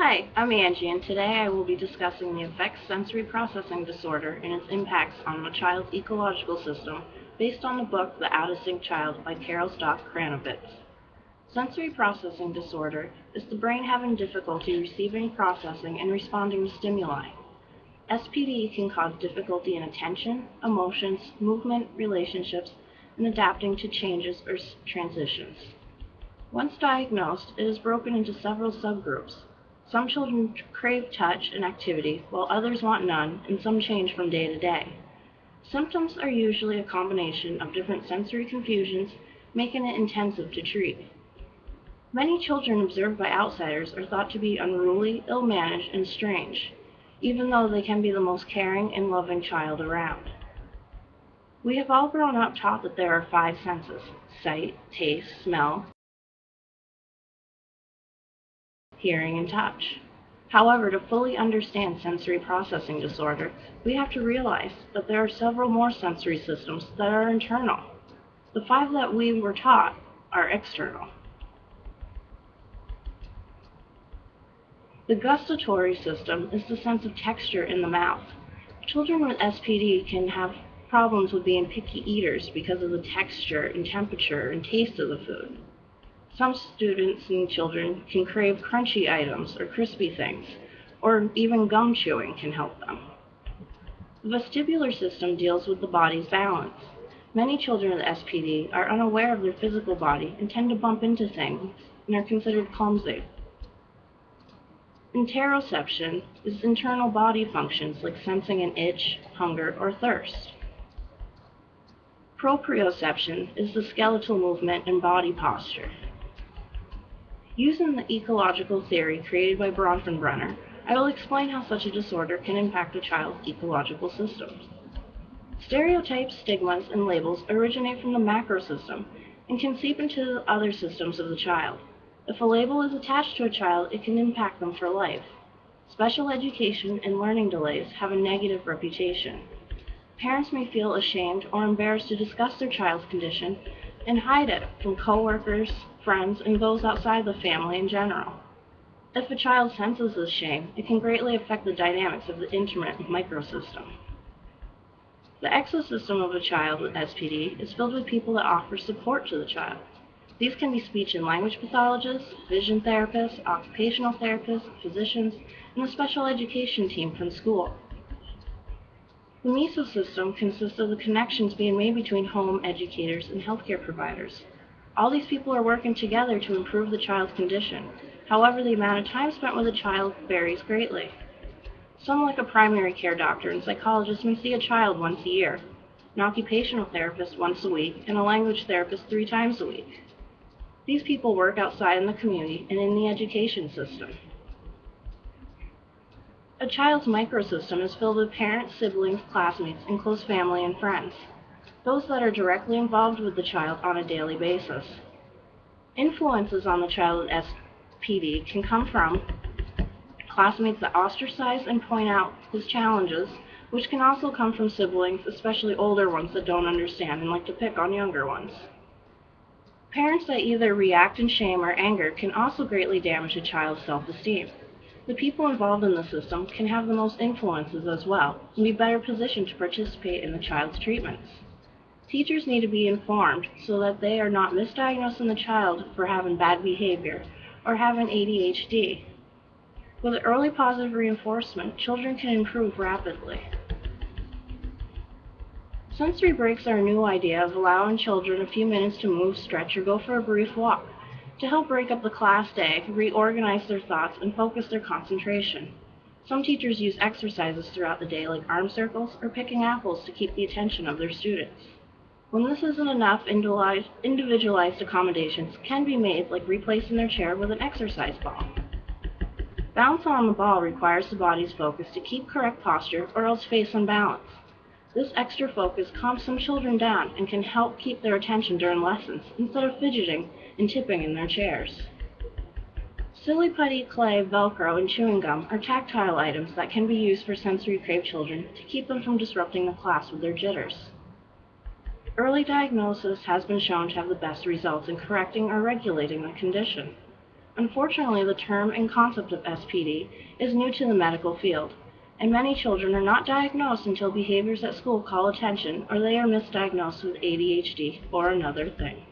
Hi, I'm Angie, and today I will be discussing the effects sensory processing disorder and its impacts on a child's ecological system based on the book The Out-of-Sync Child by Carol Stock Kranovitz. Sensory processing disorder is the brain having difficulty receiving, processing, and responding to stimuli. SPD can cause difficulty in attention, emotions, movement, relationships, and adapting to changes or transitions. Once diagnosed, it is broken into several subgroups. Some children crave touch and activity, while others want none, and some change from day to day. Symptoms are usually a combination of different sensory confusions, making it intensive to treat. Many children observed by outsiders are thought to be unruly, ill-managed, and strange, even though they can be the most caring and loving child around. We have all grown up taught that there are 5 senses: sight, taste, smell, hearing, and touch. However, to fully understand sensory processing disorder, we have to realize that there are several more sensory systems that are internal. The 5 that we were taught are external. The gustatory system is the sense of texture in the mouth. Children with SPD can have problems with being picky eaters because of the texture and temperature and taste of the food. Some students and children can crave crunchy items or crispy things, or even gum chewing can help them. The vestibular system deals with the body's balance. Many children with SPD are unaware of their physical body and tend to bump into things and are considered clumsy. Interoception is internal body functions like sensing an itch, hunger, or thirst. Proprioception is the skeletal movement and body posture. Using the ecological theory created by Bronfenbrenner, I will explain how such a disorder can impact a child's ecological systems. Stereotypes, stigmas, and labels originate from the macrosystem and can seep into the other systems of the child. If a label is attached to a child, it can impact them for life. Special education and learning delays have a negative reputation. Parents may feel ashamed or embarrassed to discuss their child's condition and hide it from coworkers, friends, and those outside the family in general. If a child senses this shame, it can greatly affect the dynamics of the intimate microsystem. The exosystem of a child with SPD is filled with people that offer support to the child. These can be speech and language pathologists, vision therapists, occupational therapists, physicians, and the special education team from school. The mesosystem consists of the connections being made between home, educators, and healthcare providers. All these people are working together to improve the child's condition. However, the amount of time spent with a child varies greatly. Some, like a primary care doctor and psychologist, may see a child once a year, an occupational therapist once a week, and a language therapist 3 times a week. These people work outside in the community and in the education system. A child's microsystem is filled with parents, siblings, classmates, and close family and friends, those that are directly involved with the child on a daily basis. Influences on the child with SPD can come from classmates that ostracize and point out his challenges, which can also come from siblings, especially older ones that don't understand and like to pick on younger ones. Parents that either react in shame or anger can also greatly damage a child's self-esteem. The people involved in the system can have the most influences as well and be better positioned to participate in the child's treatments. Teachers need to be informed so that they are not misdiagnosing the child for having bad behavior or having ADHD. With early positive reinforcement, children can improve rapidly. Sensory breaks are a new idea of allowing children a few minutes to move, stretch, or go for a brief walk to help break up the class day, reorganize their thoughts, and focus their concentration. Some teachers use exercises throughout the day like arm circles or picking apples to keep the attention of their students. When this isn't enough, individualized accommodations can be made, like replacing their chair with an exercise ball. Bounce on the ball requires the body's focus to keep correct posture or else face unbalance. This extra focus calms some children down and can help keep their attention during lessons instead of fidgeting and tipping in their chairs. Silly putty, clay, Velcro, and chewing gum are tactile items that can be used for sensory crave children to keep them from disrupting the class with their jitters. Early diagnosis has been shown to have the best results in correcting or regulating the condition. Unfortunately, the term and concept of SPD is new to the medical field, and many children are not diagnosed until behaviors at school call attention or they are misdiagnosed with ADHD or another thing.